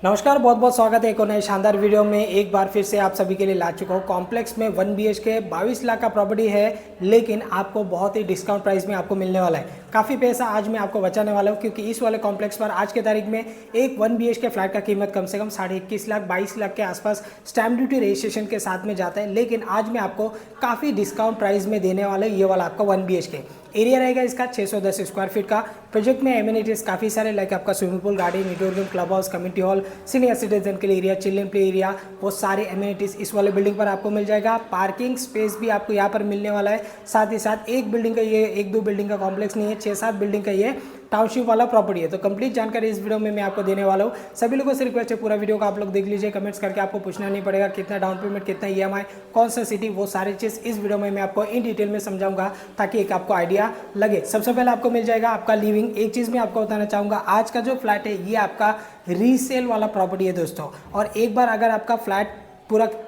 नमस्कार, बहुत बहुत स्वागत है एक और नए शानदार वीडियो में। एक बार फिर से आप सभी के लिए ला चुका हूँ। कॉम्प्लेक्स में 1 BHK 22 लाख का प्रॉपर्टी है, लेकिन आपको बहुत ही डिस्काउंट प्राइस में आपको मिलने वाला है। काफ़ी पैसा आज मैं आपको बचाने वाला हूँ, क्योंकि इस वाले कॉम्प्लेक्स पर आज के तारीख में एक 1 BHK फ्लैट का कीमत कम से कम 21.5 लाख 22 लाख के आसपास स्टैम्प ड्यूटी रजिस्ट्रेशन के साथ में जाता है। लेकिन आज मैं आपको काफ़ी डिस्काउंट प्राइस में देने वाला है। ये वाला आपका 1 BHK एरिया रहेगा इसका 610 स्क्वायर फीट का। प्रोजेक्ट में एमिनिटीज काफ़ी सारे, लाइक आपका swimming pool, garden, indoor game, club house, community hall, senior citizen के लिए एरिया, चिल्ड्रन प्ले एरिया, वो सारे एमिनिटीज इस वाले बिल्डिंग पर आपको मिल जाएगा। पार्किंग स्पेस भी आपको यहाँ पर मिलने वाला है। साथ ही साथ एक बिल्डिंग का ये, एक दो बिल्डिंग का कॉम्प्लेक्स नहीं है, 6-7 बिल्डिंग का ये टाउनशिप वाला प्रॉपर्टी है। तो कंप्लीट जानकारी इस वीडियो में मैं आपको देने वाला हूँ। सभी लोगों से रिक्वेस्ट है, पूरा वीडियो का आप लोग देख लीजिए। कमेंट्स करके आपको पूछना नहीं पड़ेगा कितना डाउन पेमेंट, कितना EMI, कौन सा सिटी, वो सारी चीज़ इस वीडियो में मैं आपको इन डिटेल में समझाऊंगा, ताकि एक आपको आइडिया लगे। सबसे पहले आपको मिल जाएगा आपका लिविंग। एक चीज़ मैं आपको बताना चाहूँगा, आज का जो फ्लैट है ये आपका रीसेल वाला प्रॉपर्टी है दोस्तों। और एक बार अगर आपका फ्लैट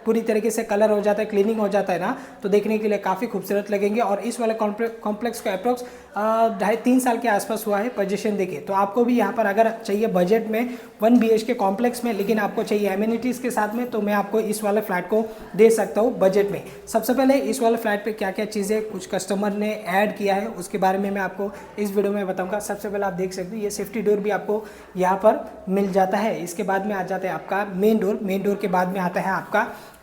पूरी तरीके से कलर हो जाता है, क्लीनिंग हो जाता है ना, तो देखने के लिए काफ़ी खूबसूरत लगेंगे। और इस वाले कॉम्प्लेक्स को अप्रोक्स 2.5-3 साल के आसपास हुआ है पोजीशन देखिए। तो आपको भी यहाँ पर अगर चाहिए बजट में 1 BHK कॉम्प्लेक्स में, लेकिन आपको चाहिए एमिनिटीज़ के साथ में, तो मैं आपको इस वाले फ्लैट को दे सकता हूँ बजट में। सबसे पहले इस वाले फ्लैट पर क्या क्या चीज़ें कुछ कस्टमर ने ऐड किया है, उसके बारे में मैं आपको इस वीडियो में बताऊँगा। सबसे पहले आप देख सकते हो ये सेफ्टी डोर भी आपको यहाँ पर मिल जाता है। इसके बाद में आ जाता है आपका मेन डोर। मेन डोर के बाद में आता है आपका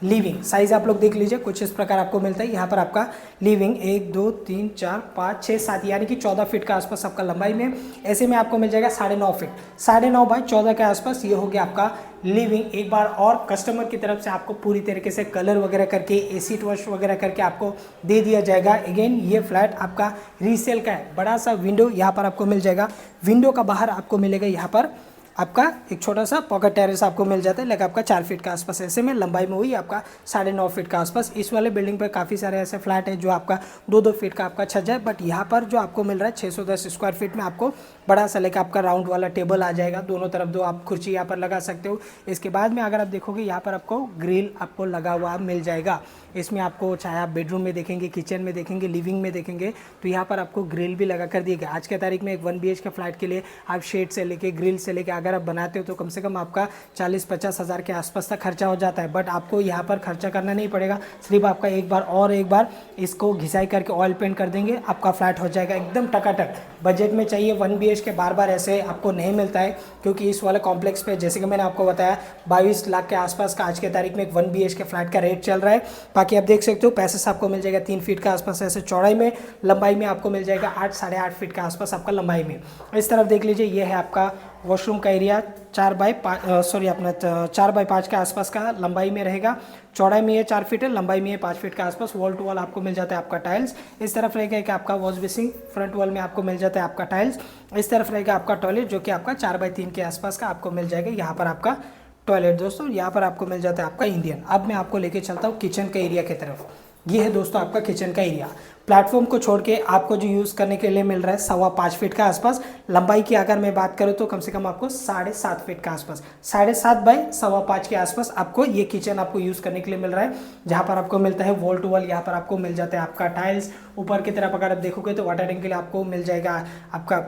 लिविंग। साइज आप लोग देख लीजिए, कुछ इस प्रकार आपको मिलता है। यहाँ पर आपका लिविंग 1 2 3 4 5 6 7 यानी कि 14 फीट का आसपास आपका लंबाई में। ऐसे में आपको मिल जाएगा 9.5 फीट, 9.5 बाय 14 के आसपास ये हो गया आपका लिविंग। एक बार और कस्टमर की तरफ से आपको पूरी तरीके से कलर वगैरह करके, एसिड वॉश वगैरह करके आपको दे दिया जाएगा। अगेन ये फ्लैट आपका रीसेल का है। बड़ा सा विंडो यहाँ पर आपको मिल जाएगा। विंडो का बाहर आपको मिलेगा यहाँ पर आपका एक छोटा सा पॉकेट टेरेस आपको मिल जाता है, लाइक आपका 4 फीट का आसपास। ऐसे में लंबाई में हुई आपका 9.5 फीट का आसपास। इस वाले बिल्डिंग पर काफ़ी सारे ऐसे फ्लैट है जो आपका 2-2 फीट का आपका छत है, बट यहाँ पर जो आपको मिल रहा है 610 स्क्वायर फीट में आपको बड़ा सा लेकर आपका राउंड वाला टेबल आ जाएगा। दोनों तरफ दो आप कुर्सी यहाँ पर लगा सकते हो। इसके बाद में अगर आप देखोगे यहाँ पर आपको ग्रिल आपको लगा हुआ मिल जाएगा। इसमें आपको चाहे आप बेडरूम में देखेंगे, किचन में देखेंगे, लिविंग में देखेंगे, तो यहाँ पर आपको ग्रिल भी लगा कर दिया गया। आज के तारीख में एक 1 BHK फ्लैट के लिए आप शेड से लेके, ग्रिल से लेके अगर आप बनाते हो तो कम से कम आपका 40-50 हज़ार के आसपास तक खर्चा हो जाता है। बट आपको यहाँ पर खर्चा करना नहीं पड़ेगा। सिर्फ आपका एक बार इसको घिसाई करके ऑयल पेंट कर देंगे, आपका फ्लैट हो जाएगा एकदम टकाटक। बजट में चाहिए 1 BHK बार ऐसे आपको नहीं मिलता है, क्योंकि इस वाले कॉम्प्लेक्स पे जैसे कि मैंने आपको बताया 22 लाख के आसपास का आज के तारीख में एक 1 BHK फ्लैट का रेट चल रहा है। बाकी आप देख सकते हो पैसेस आपको मिल जाएगा 3 फीट का आसपास ऐसे चौड़ाई में। लंबाई में आपको मिल जाएगा 8-8.5 फीट का आसपास आपका लंबाई में। इस तरफ देख लीजिए, ये है आपका वॉशरूम का एरिया। 4 बाय 5 के आसपास का लंबाई में रहेगा। चौड़ाई में ये 4 फीट है, लंबाई में ये 5 फीट के आसपास। वॉल टू वॉल आपको मिल जाता है आपका टाइल्स। इस तरफ रहेगा कि आपका वॉश बेसिंग, फ्रंट वॉल में आपको मिल जाता है आपका टाइल्स। इस तरफ रहेगा आपका टॉयलेट, जो कि आपका 4 बाय 3 के आसपास का आपको मिल जाएगा। यहाँ पर आपका टॉयलेट दोस्तों, यहाँ पर आपको मिल जाता है आपका इंडियन। अब मैं आपको लेके चलता हूँ किचन का एरिया की तरफ। ये है दोस्तों आपका किचन का एरिया। प्लेटफॉर्म को छोड़ के आपको जो यूज़ करने के लिए मिल रहा है 5.25 फीट का आसपास। लंबाई की अगर मैं बात करूँ तो कम से कम आपको 7.5 फीट का आसपास, 7.5 बाय 5.25 के आसपास आपको ये किचन आपको यूज़ करने के लिए मिल रहा है। जहाँ पर आपको मिलता है वॉल टू वॉल, यहाँ पर आपको मिल जाता है आपका टाइल्स। ऊपर की तरफ अगर आप देखोगे तो वाटर टैंक के लिए आपको मिल जाएगा आपका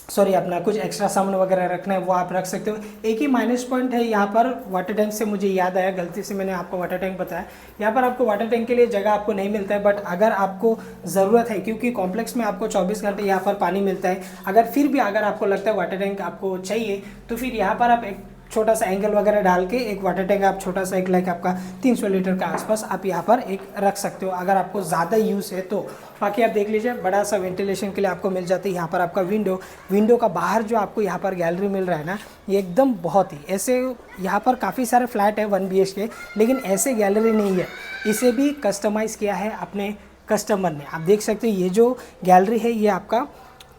अपना कुछ एक्स्ट्रा सामान वगैरह रखना है वो आप रख सकते हो। एक ही माइनस पॉइंट है यहाँ पर वाटर टैंक से, मुझे याद आया, गलती से मैंने आपको वाटर टैंक बताया। यहाँ पर आपको वाटर टैंक के लिए जगह आपको नहीं मिलता है, बट अगर आपको ज़रूरत है, क्योंकि कॉम्प्लेक्स में आपको 24 घंटे यहाँ पर पानी मिलता है, अगर फिर भी अगर आपको लगता है वाटर टैंक आपको चाहिए, तो फिर यहाँ पर आप एक छोटा सा एंगल वगैरह डाल के एक वाटर टैंक आप छोटा सा एक लाइक आपका 300 लीटर का आसपास आप यहाँ पर एक रख सकते हो, अगर आपको ज़्यादा यूज़ है तो। बाकी आप देख लीजिए, बड़ा सा वेंटिलेशन के लिए आपको मिल जाती है यहाँ पर आपका विंडो का बाहर जो आपको यहाँ पर गैलरी मिल रहा है ना, ये एकदम बहुत ही ऐसे, यहाँ पर काफ़ी सारे फ्लैट है 1 BHK, लेकिन ऐसे गैलरी नहीं है। इसे भी कस्टमाइज़ किया है अपने कस्टमर ने। आप देख सकते हो ये जो गैलरी है ये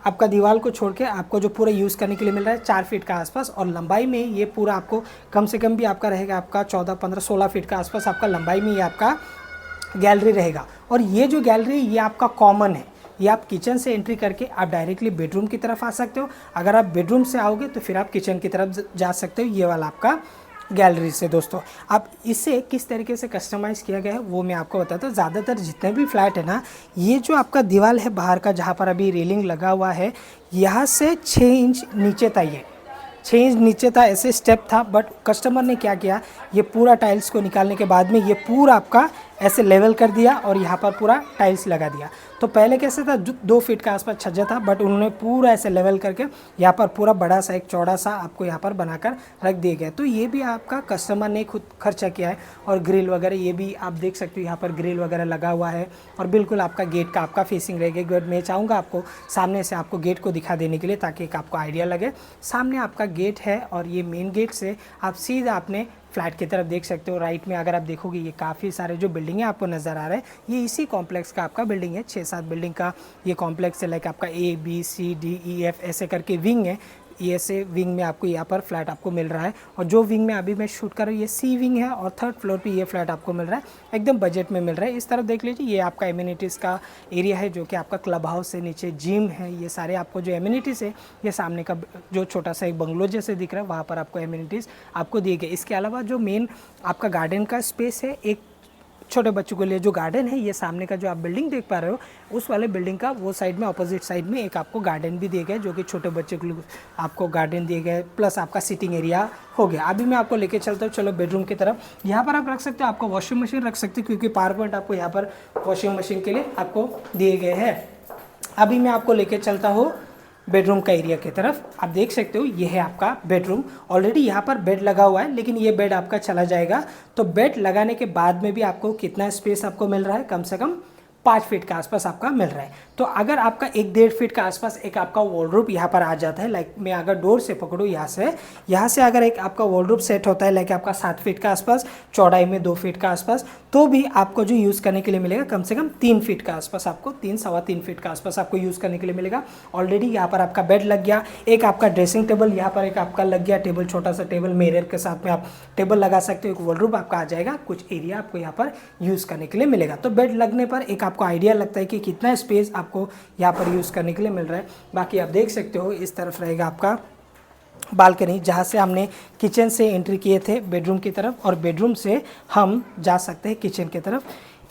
आपका दीवार को छोड़ के आपको जो पूरा यूज़ करने के लिए मिल रहा है 4 फीट का आसपास। और लंबाई में ये पूरा आपको कम से कम भी आपका रहेगा आपका 14, 15, 16 फीट का आसपास आपका लंबाई में ये आपका गैलरी रहेगा। और ये जो गैलरी ये आपका कॉमन है, ये आप किचन से एंट्री करके आप डायरेक्टली बेडरूम की तरफ आ सकते हो। अगर आप बेडरूम से आओगे तो फिर आप किचन की तरफ जा सकते हो। ये वाला आपका गैलरी से दोस्तों। अब इसे किस तरीके से कस्टमाइज़ किया गया है वो मैं आपको बताता हूँ। ज़्यादातर जितने भी फ्लैट है ना, ये जो आपका दीवार है बाहर का, जहाँ पर अभी रेलिंग लगा हुआ है, यहाँ से 6 इंच नीचे तक 6 इंच नीचे था, ऐसे स्टेप था, बट कस्टमर ने क्या किया, ये पूरा टाइल्स को निकालने के बाद में ये पूरा आपका ऐसे लेवल कर दिया और यहाँ पर पूरा टाइल्स लगा दिया। तो पहले कैसे था, 2 फीट का आसपास छज्जा था, बट उन्होंने पूरा ऐसे लेवल करके यहाँ पर पूरा बड़ा सा एक चौड़ा सा आपको यहाँ पर बनाकर रख दिया गया। तो ये भी आपका कस्टमर ने खुद खर्चा किया है। और ग्रिल वगैरह ये भी आप देख सकते हो, यहाँ पर ग्रिल वगैरह लगा हुआ है और बिल्कुल आपका गेट का आपका फेसिंग रहेगा। गेट मैं चाहूँगा आपको सामने से आपको गेट को दिखा देने के लिए, ताकि एक आपको आइडिया लगे। सामने आपका गेट है और ये मेन गेट से आप सीधा अपने फ्लैट की तरफ देख सकते हो। राइट में अगर आप देखोगे, ये काफ़ी सारे जो बिल्डिंग है आपको नज़र आ रहे हैं, ये इसी कॉम्प्लेक्स का आपका बिल्डिंग है। 6-7 बिल्डिंग का ये कॉम्प्लेक्स है। लाइक आपका A B C D E F ऐसे करके विंग है। ये से विंग में आपको यहाँ पर फ्लैट आपको मिल रहा है। और जो विंग में अभी मैं शूट कर रहा हूँ, ये C विंग है और 3rd फ्लोर पे ये फ्लैट आपको मिल रहा है, एकदम बजट में मिल रहा है। इस तरफ देख लीजिए, ये आपका एमिनिटीज़ का एरिया है, जो कि आपका क्लब हाउस है, नीचे जिम है। ये सारे आपको जो एमिनिटीज़ है, ये सामने का जो छोटा सा एक बंगलो जैसे दिख रहा है, वहाँ पर आपको एमिनिटीज़ आपको दिए गए। इसके अलावा जो मेन आपका गार्डन का स्पेस है, एक छोटे बच्चों के लिए जो गार्डन है, ये सामने का जो आप बिल्डिंग देख पा रहे हो, उस वाले बिल्डिंग का वो साइड में अपोजिट साइड में एक आपको गार्डन भी दिए गए, जो कि छोटे बच्चे के लिए आपको गार्डन दिए गए, प्लस आपका सिटिंग एरिया हो गया। अभी मैं आपको लेके चलता हूँ, चलो बेडरूम की तरफ। यहाँ पर आप रख सकते हो, आपको वॉशिंग मशीन रख सकते हो, क्योंकि पावर पॉइंट आपको यहाँ पर वॉशिंग मशीन के लिए आपको दिए गए हैं। अभी मैं आपको लेके चलता हूँ बेडरूम का एरिया की तरफ। आप देख सकते हो, ये है आपका बेडरूम। ऑलरेडी यहाँ पर बेड लगा हुआ है, लेकिन ये बेड आपका चला जाएगा। तो बेड लगाने के बाद में भी आपको कितना स्पेस आपको मिल रहा है, कम से कम 5 फीट के आसपास आपका मिल रहा है। तो अगर आपका 1-1.5 फीट के आसपास एक आपका वॉलरूप यहाँ पर आ जाता है, लाइक मैं अगर डोर से पकड़ूँ यहाँ से अगर एक आपका वॉलरूप सेट होता है, लाइक आपका 7 फीट के आसपास, चौड़ाई में 2 फीट के आसपास, तो भी आपको जो यूज़ करने के लिए मिलेगा कम से कम 3 फीट के आसपास, आपको 3-3.25 फीट के आसपास आपको यूज़ करने के लिए मिलेगा। ऑलरेडी यहाँ पर आपका बेड लग गया, एक आपका ड्रेसिंग टेबल यहाँ पर एक आपका लग गया, टेबल छोटा सा टेबल मिरर के साथ में आप टेबल लगा सकते हो। एक वॉलरूप आपका आ जाएगा, कुछ एरिया आपको यहाँ पर यूज़ करने के लिए मिलेगा। तो बेड लगने पर एक आपको आइडिया लगता है कि कितना स्पेस आपको यहाँ पर यूज़ करने के लिए मिल रहा है। बाकी आप देख सकते हो, इस तरफ रहेगा आपका बालकनी, जहाँ से हमने किचन से एंट्री किए थे बेडरूम की तरफ, और बेडरूम से हम जा सकते हैं किचन की तरफ।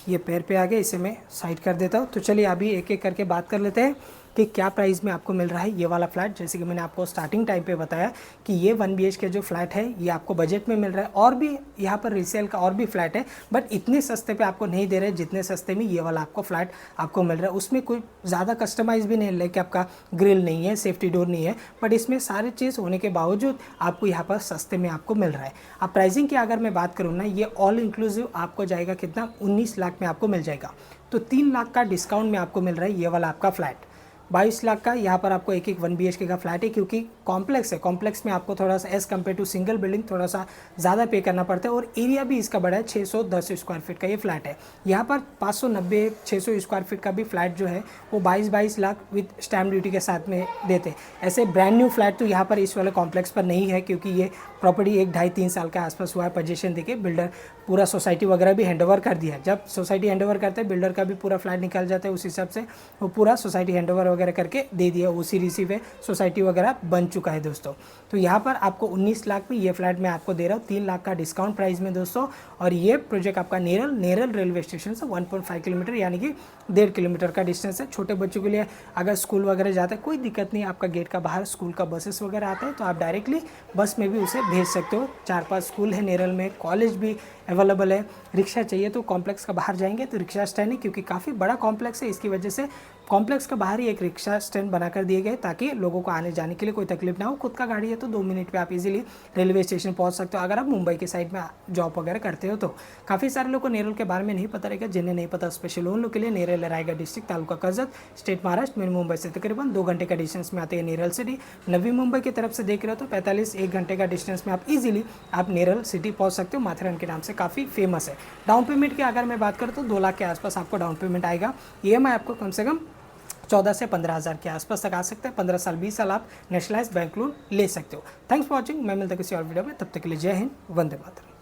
ये पैर पे आ गए, इसे मैं साइड कर देता हूँ। तो चलिए अभी एक एक करके बात कर लेते हैं कि क्या प्राइस में आपको मिल रहा है ये वाला फ्लैट। जैसे कि मैंने आपको स्टार्टिंग टाइम पे बताया कि ये 1 BHK जो फ्लैट है, ये आपको बजट में मिल रहा है। और भी यहाँ पर रीसेल का और भी फ्लैट है, बट इतने सस्ते पे आपको नहीं दे रहे जितने सस्ते में ये वाला आपको फ्लैट आपको मिल रहा है। उसमें कोई ज़्यादा कस्टमाइज़ भी नहीं है, लाइक आपका ग्रिल नहीं है, सेफ्टी डोर नहीं है, बट इसमें सारे चीज़ होने के बावजूद आपको यहाँ पर सस्ते में आपको मिल रहा है। अब प्राइसिंग की अगर मैं बात करूँ ना, ये ऑल इंक्लूसिव आपको जाएगा कितना, 19 लाख में आपको मिल जाएगा। तो 3 लाख का डिस्काउंट में आपको मिल रहा है ये वाला आपका फ्लैट। 22 लाख का यहाँ पर आपको एक 1 BHK का फ्लैट है, क्योंकि कॉम्प्लेक्स है। कॉम्प्लेक्स में आपको थोड़ा सा as compare to single building थोड़ा सा ज़्यादा पे करना पड़ता है, और एरिया भी इसका बड़ा है। 610 स्क्वायर फीट का ये फ्लैट है। यहाँ पर 590-600 स्क्वायर फीट का भी फ्लैट जो है वो 22 लाख विद स्टैम्प ड्यूटी के साथ में देते हैं। ऐसे ब्रांड न्यू फ्लैट तो यहाँ पर इस वाले कॉम्प्लेक्स पर नहीं है, क्योंकि ये प्रॉपर्टी 1-2.5-3 साल के आसपास हुआ है पोजीशन देके। बिल्डर पूरा सोसाइटी वगैरह भी हैंडओवर कर दिया है। जब सोसाइटी हैंडओवर करते हैं, बिल्डर का भी पूरा फ्लैट निकल जाता है, उस हिसाब से वो पूरा सोसाइटी हैंडओवर वगैरह करके दे दिया, उसी रिसीव है, सोसाइटी वगैरह बन चुका है दोस्तों। तो यहाँ पर आपको 19 लाख में ये फ्लैट मैं आपको दे रहा हूँ, 3 लाख का डिस्काउंट प्राइस में दोस्तों। और ये प्रोजेक्ट आपका नेरल रेलवे स्टेशन से 1.5 किलोमीटर यानी कि 1.5 किलोमीटर का डिस्टेंस है। छोटे बच्चों के लिए अगर स्कूल वगैरह जाता है, कोई दिक्कत नहीं, आपका गेट का बाहर स्कूल का बसेस वगैरह आता है, तो आप डायरेक्टली बस में भी उसे भेज सकते हो। 4-5 स्कूल है नेरल में, कॉलेज भी अवेलेबल है। रिक्शा चाहिए तो कॉम्प्लेक्स का बाहर जाएंगे तो रिक्शा स्टैंड है, क्योंकि काफ़ी बड़ा कॉम्प्लेक्स है, इसकी वजह से कॉम्प्लेक्स का बाहर ही एक रिक्शा स्टैंड बनाकर दिए गए, ताकि लोगों को आने जाने के लिए कोई तकलीफ ना हो। खुद का गाड़ी है तो 2 मिनट पे आप इजीली रेलवे स्टेशन पहुंच सकते हो, अगर आप मुंबई के साइड में जॉब वगैरह करते हो तो। काफ़ी सारे लोग को नेरल के बारे में नहीं पता रहेगा, जिन्हें नहीं पता स्पेशल उन लोग के लिए नेरल रायगढ़ डिस्ट्रिक्ट, तालुका कर्जत, स्टेट महाराष्ट्र में, मुंबई से तकरीबन 2 घंटे का डिस्टेंस में आते हैं नेरल सिटी। नवी मुंबई की तरफ से देख रहे हो तो 45-1 घंटे का डिस्टेंस में आप इजीली आप नेरल सिटी पहुँच सकते हो। माथेरान के नाम से काफ़ी फेमस है। डाउन पेमेंट की अगर मैं बात करूँ तो 2 लाख के आसपास आपको डाउन पेमेंट आएगा। EMI आपको कम से कम 14 से 15 हज़ार के आसपास तक आ सकता है। 15 साल 20 साल आप नेशनलाइज बैंक लोन ले सकते हो। Thanks for watching. मैं मिलता किसी और वीडियो में, तब तक के लिए जय हिंद, वंदे मातरम।